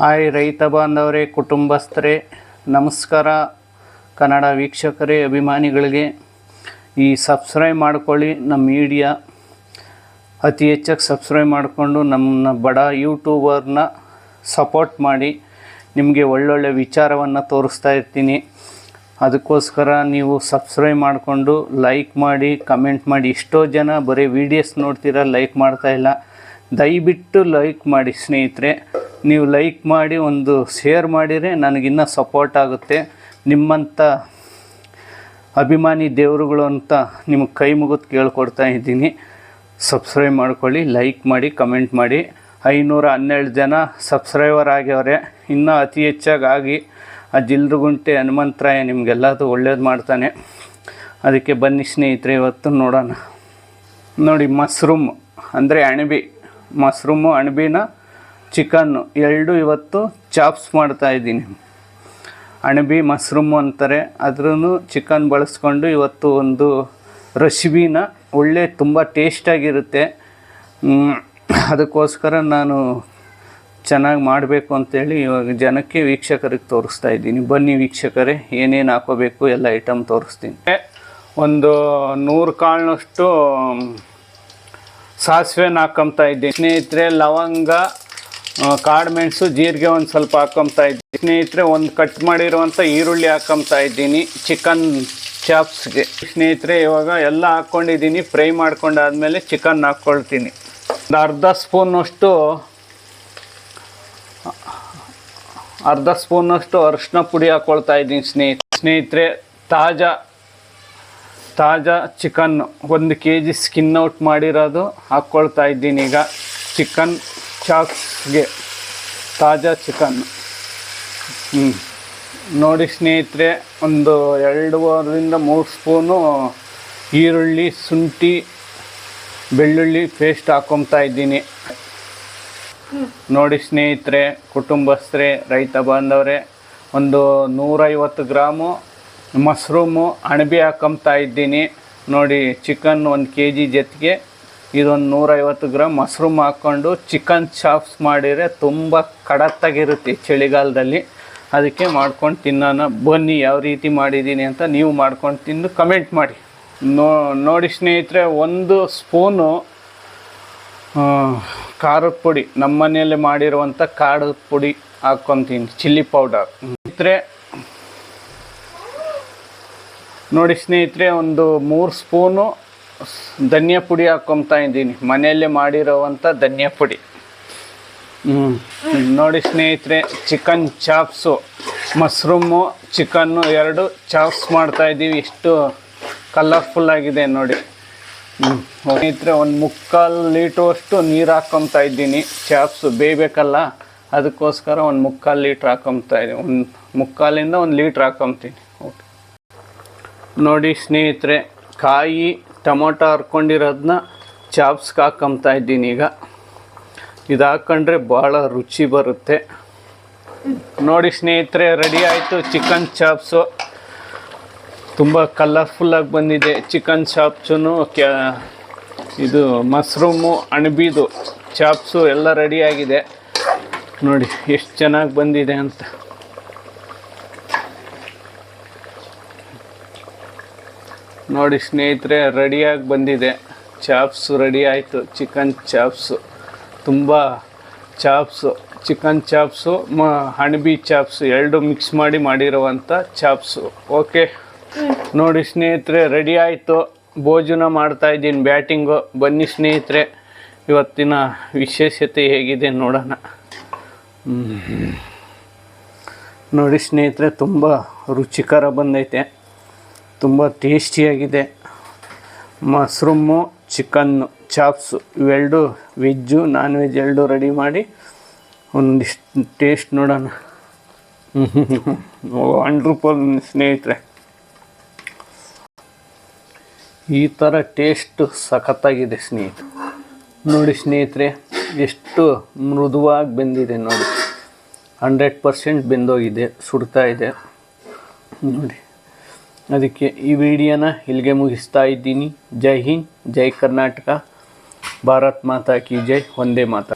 Hi ರೈತ ಬಾಂಧವರೇ, ಕುಟುಂಬಸ್ಥರೇ, ನಮಸ್ಕಾರ. ಕನ್ನಡ ವೀಕ್ಷಕರೇ, ಅಭಿಮಾನಿಗಳಿಗೆ ಈ ಸಬ್ಸ್ಕ್ರೈಬ್ ಮಾಡ್ಕೊಳ್ಳಿ. ನಮ್ಮ ಮೀಡಿಯಾ ಅತಿ ಹೆಚ್ಚಾಗಿ ಸಬ್ಸ್ಕ್ರೈಬ್ ಮಾಡಿಕೊಂಡು ನಮ್ಮ ಬಡ ಯೂಟ್ಯೂಬರ್ನ ಸಪೋರ್ಟ್ ಮಾಡಿ. ನಿಮಗೆ ಒಳ್ಳೊಳ್ಳೆ ವಿಚಾರವನ್ನು ತೋರಿಸ್ತಾ ಇರ್ತೀನಿ. ಅದಕ್ಕೋಸ್ಕರ ನೀವು ಸಬ್ಸ್ಕ್ರೈಬ್ ಮಾಡಿಕೊಂಡು ಲೈಕ್ ಮಾಡಿ, ಕಮೆಂಟ್ ಮಾಡಿ. ಎಷ್ಟೋ ಜನ ಬರೀ ವೀಡಿಯೋಸ್ ನೋಡ್ತೀರಾ, ಲೈಕ್ ಮಾಡ್ತಾಯಿಲ್ಲ. ದಯವಿಟ್ಟು ಲೈಕ್ ಮಾಡಿ ಸ್ನೇಹಿತರೆ. ನೀವು ಲೈಕ್ ಮಾಡಿ ಒಂದು ಶೇರ್ ಮಾಡಿದರೆ ನನಗಿನ್ನೂ ಸಪೋರ್ಟ್ ಆಗುತ್ತೆ. ನಿಮ್ಮಂಥ ಅಭಿಮಾನಿ ದೇವರುಗಳು ಅಂತ ನಿಮಗೆ ಕೈ ಮುಗಿದು ಕೇಳ್ಕೊಡ್ತಾ ಇದ್ದೀನಿ. ಸಬ್ಸ್ಕ್ರೈಬ್ ಮಾಡ್ಕೊಳ್ಳಿ, ಲೈಕ್ ಮಾಡಿ, ಕಮೆಂಟ್ ಮಾಡಿ. 512 ಜನ ಸಬ್ಸ್ಕ್ರೈಬರ್ ಆಗ್ಯವ್ರೆ. ಇನ್ನೂ ಅತಿ ಹೆಚ್ಚಾಗಿ ಆ ಜಿಲ್ರುಗುಂಟೆ ಹನುಮಂತರಾಯ ನಿಮಗೆಲ್ಲದು ಒಳ್ಳೇದು ಮಾಡ್ತಾನೆ. ಅದಕ್ಕೆ ಬನ್ನಿ ಸ್ನೇಹಿತರೆ, ಇವತ್ತು ನೋಡೋಣ. ನೋಡಿ, ಮಶ್ರೂಮ್ ಅಂದರೆ ಅಣಬೆ, ಮಶ್ರೂಮು ಅಣಬೆನ ಚಿಕನ್ನು ಎರಡು ಇವತ್ತು ಚಾಪ್ಸ್ ಮಾಡ್ತಾಯಿದ್ದೀನಿ. ಅಣಬೆ ಮಶ್ರೂಮು ಅಂತಾರೆ, ಅದ್ರೂ ಚಿಕನ್ ಬಳಸ್ಕೊಂಡು ಇವತ್ತು ಒಂದು ರೆಸಿಪಿನ ತುಂಬ ಟೇಸ್ಟಾಗಿರುತ್ತೆ. ಅದಕ್ಕೋಸ್ಕರ ನಾನು ಚೆನ್ನಾಗಿ ಮಾಡಬೇಕು ಅಂತೇಳಿ ಇವಾಗ ಜನಕ್ಕೆ, ವೀಕ್ಷಕರಿಗೆ ತೋರಿಸ್ತಾ ಇದ್ದೀನಿ. ಬನ್ನಿ ವೀಕ್ಷಕರೇ, ಏನೇನು ಹಾಕೋಬೇಕು ಎಲ್ಲ ಐಟಮ್ ತೋರಿಸ್ತೀನಿ. ಒಂದು 100 ಕಾಳಿನಷ್ಟು ಸಾಸಿವೆನ ಹಾಕ್ಕೊತಾ ಇದ್ದೀನಿ ಸ್ನೇಹಿತರೆ. ಲವಂಗ, ಕಾಳುಮೆಣಸು, ಜೀರಿಗೆ ಒಂದು ಸ್ವಲ್ಪ ಹಾಕ್ಕೊತಾ ಇದ್ದೀನಿ ಸ್ನೇಹಿತರೆ. ಒಂದು ಕಟ್ ಮಾಡಿರುವಂಥ ಈರುಳ್ಳಿ ಹಾಕ್ಕೊತಾ ಇದ್ದೀನಿ ಚಿಕನ್ ಚಾಪ್ಸ್ಗೆ ಸ್ನೇಹಿತರೆ. ಇವಾಗ ಎಲ್ಲ ಹಾಕ್ಕೊಂಡಿದ್ದೀನಿ. ಫ್ರೈ ಮಾಡ್ಕೊಂಡಾದ್ಮೇಲೆ ಚಿಕನ್ ಹಾಕ್ಕೊಳ್ತೀನಿ. ಒಂದು ಅರ್ಧ ಸ್ಪೂನಷ್ಟು ಅರಿಶಿನ ಪುಡಿ ಹಾಕ್ಕೊಳ್ತಾ ಇದ್ದೀನಿ ಸ್ನೇಹಿತರೆ. ತಾಜಾ ಚಿಕನ್ 1 kg ಸ್ಕಿನ್ ಔಟ್ ಮಾಡಿರೋದು ಹಾಕ್ಕೊಳ್ತಾ ಇದ್ದೀನಿ ಈಗ ಚಿಕನ್ ಚಾಪ್ಸ್ಗೆ. ತಾಜಾ ಚಿಕನ್ ನೋಡಿ ಸ್ನೇಹಿತರೆ. ಒಂದು 2-3 ಸ್ಪೂನು ಈರುಳ್ಳಿ, ಶುಂಠಿ, ಬೆಳ್ಳುಳ್ಳಿ ಪೇಸ್ಟ್ ಹಾಕ್ಕೊತಾ ಇದ್ದೀನಿ. ನೋಡಿ ಸ್ನೇಹಿತರೆ, ಕುಟುಂಬಸ್ಥರೇ, ರೈತ ಬಾಂಧವರೇ, ಒಂದು 150 ಗ್ರಾಮು ಮಶ್ರೂಮು ಅಣಬೆ ಹಾಕ್ಕೊತಾ ಇದ್ದೀನಿ. ನೋಡಿ, ಚಿಕನ್ 1 kg ಜೊತೆಗೆ ಇದೊಂದು 150 ಗ್ರಾಮ್ ಮಶ್ರೂಮ್ ಹಾಕ್ಕೊಂಡು ಚಿಕನ್ ಚಾಪ್ಸ್ ಮಾಡಿದರೆ ತುಂಬ ಕಡತ್ತಾಗಿರುತ್ತೆ ಚಳಿಗಾಲದಲ್ಲಿ. ಅದಕ್ಕೆ ಮಾಡ್ಕೊಂಡು ತಿನ್ನೋಣ ಬನ್ನಿ. ಯಾವ ರೀತಿ ಮಾಡಿದ್ದೀನಿ ಅಂತ ನೀವು ಮಾಡ್ಕೊಂಡು ತಿಂದು ಕಮೆಂಟ್ ಮಾಡಿ. ನೋಡಿ ಸ್ನೇಹಿತರೆ, 1 ಸ್ಪೂನು ಖಾರದ ಪುಡಿ, ನಮ್ಮ ಮನೆಯಲ್ಲೇ ಮಾಡಿರುವಂಥ ಖಾರದ ಪುಡಿ ಹಾಕ್ಕೊತೀನಿ, ಚಿಲ್ಲಿ ಪೌಡರ್ ಸ್ನೇಹಿತರೆ. ನೋಡಿ ಸ್ನೇಹಿತರೆ, ಒಂದು 3 ಸ್ಪೂನು ಧನಿಯಾ ಪುಡಿ ಹಾಕ್ಕೊತಾ ಇದ್ದೀನಿ, ಮನೆಯಲ್ಲೇ ಮಾಡಿರೋವಂಥ ಧನಿಯಾ ಪುಡಿ. ನೋಡಿ ಸ್ನೇಹಿತರೆ, chicken chops, mushroom, chicken 2 chops ಮಾಡ್ತಾಯಿದ್ದೀವಿ. ಎಷ್ಟು ಕಲರ್ಫುಲ್ಲಾಗಿದೆ ನೋಡಿ ಸ್ನೇಹಿತರೆ. ಒಂದು 3/4 ಲೀಟ್ರ್ ಅಷ್ಟು ನೀರು ಹಾಕ್ಕೊತಾ ಇದ್ದೀನಿ. ಚಾಪ್ಸು ಬೇಯಬೇಕಲ್ಲ, ಅದಕ್ಕೋಸ್ಕರ ಒಂದು 3/4 ಲೀಟ್ರ್ ಹಾಕ್ಕೊತಾ ಇದ್ದೀನಿ. 3/4ರಿಂದ 1 ಲೀಟ್ರ್ ಹಾಕ್ಕೊತೀನಿ. ಓಕೆ. ನೋಡಿ ಸ್ನೇಹಿತರೆ, ಕಾಯಿ ಟೊಮೊಟೊ ಹರ್ಕೊಂಡಿರೋದನ್ನ ಚಾಪ್ಸ್ಗೆ ಹಾಕ್ಕೊತಾ ಇದ್ದೀನಿ ಈಗ. ಇದು ಹಾಕ್ಕೊಂಡ್ರೆ ಭಾಳ ರುಚಿ ಬರುತ್ತೆ. ನೋಡಿ ಸ್ನೇಹಿತರೆ, ರೆಡಿ ಆಯಿತು ಚಿಕನ್ ಚಾಪ್ಸು. ತುಂಬ ಕಲರ್ಫುಲ್ಲಾಗಿ ಬಂದಿದೆ ಚಿಕನ್ ಚಾಪ್ಸು. ಇದು ಮಶ್ರೂಮು ಅಣಬಿದು ಚಾಪ್ಸು ಎಲ್ಲ ರೆಡಿಯಾಗಿದೆ. ನೋಡಿ ಎಷ್ಟು ಚೆನ್ನಾಗಿ ಬಂದಿದೆ ಅಂತ. ನೋಡಿ ಸ್ನೇಹಿತರೆ, ರೆಡಿಯಾಗಿ ಬಂದಿದೆ ಚಾಪ್ಸು. ರೆಡಿ ಆಯಿತು ಚಿಕನ್ ಚಾಪ್ಸು. ತುಂಬ ಚಾಪ್ಸು, ಚಿಕನ್ ಚಾಪ್ಸು, ಅಣಬೆ ಚಾಪ್ಸು 2 ಮಿಕ್ಸ್ ಮಾಡಿರುವಂಥ ಚಾಪ್ಸು. ಓಕೆ. ನೋಡಿ ಸ್ನೇಹಿತರೆ, ರೆಡಿ ಆಯಿತು. ಭೋಜನ ಮಾಡ್ತಾಯಿದ್ದೀನಿ, ಬ್ಯಾಟಿಂಗು. ಬನ್ನಿ ಸ್ನೇಹಿತರೆ, ಇವತ್ತಿನ ವಿಶೇಷತೆ ಹೇಗಿದೆ ನೋಡೋಣ. ನೋಡಿ ಸ್ನೇಹಿತರೆ, ತುಂಬ ರುಚಿಕರ ಬಂದೈತೆ, ತುಂಬ ಟೇಸ್ಟಿಯಾಗಿದೆ. ಮಶ್ರೂಮು, ಚಿಕನ್ನು ಚಾಪ್ಸು ಇವೆರಡು ವೆಜ್ಜು ನಾನ್ ವೆಜ್ 2 ರೆಡಿ ಮಾಡಿ ಒಂದಿಷ್ಟು ಟೇಸ್ಟ್ ನೋಡೋಣ. ವಂಡರ್ಫುಲ್ ಸ್ನೇಹಿತರೆ. ಈ ಥರ ಟೇಸ್ಟು ಸಖತ್ತಾಗಿದೆ ಸ್ನೇಹಿತರೆ. ನೋಡಿ ಸ್ನೇಹಿತರೆ, ಎಷ್ಟು ಮೃದುವಾಗಿ ಬೆಂದಿದೆ ನೋಡಿ. 100% ಬೆಂದೋಗಿದೆ, ಸುಡ್ತಾ ಇದೆ ನೋಡಿ. ಅದಕ್ಕೆ ಈ ವಿಡಿಯೋನ ಇಲ್ಲಿಗೆ ಮುಗಿಸ್ತಾ ಇದ್ದೀನಿ. ಜೈ ಹಿಂದ್, ಜೈ ಕರ್ನಾಟಕ, ಭಾರತ್ ಮಾತಾ ಕಿ ಜೈ, ವಂದೇ ಮಾತಾ.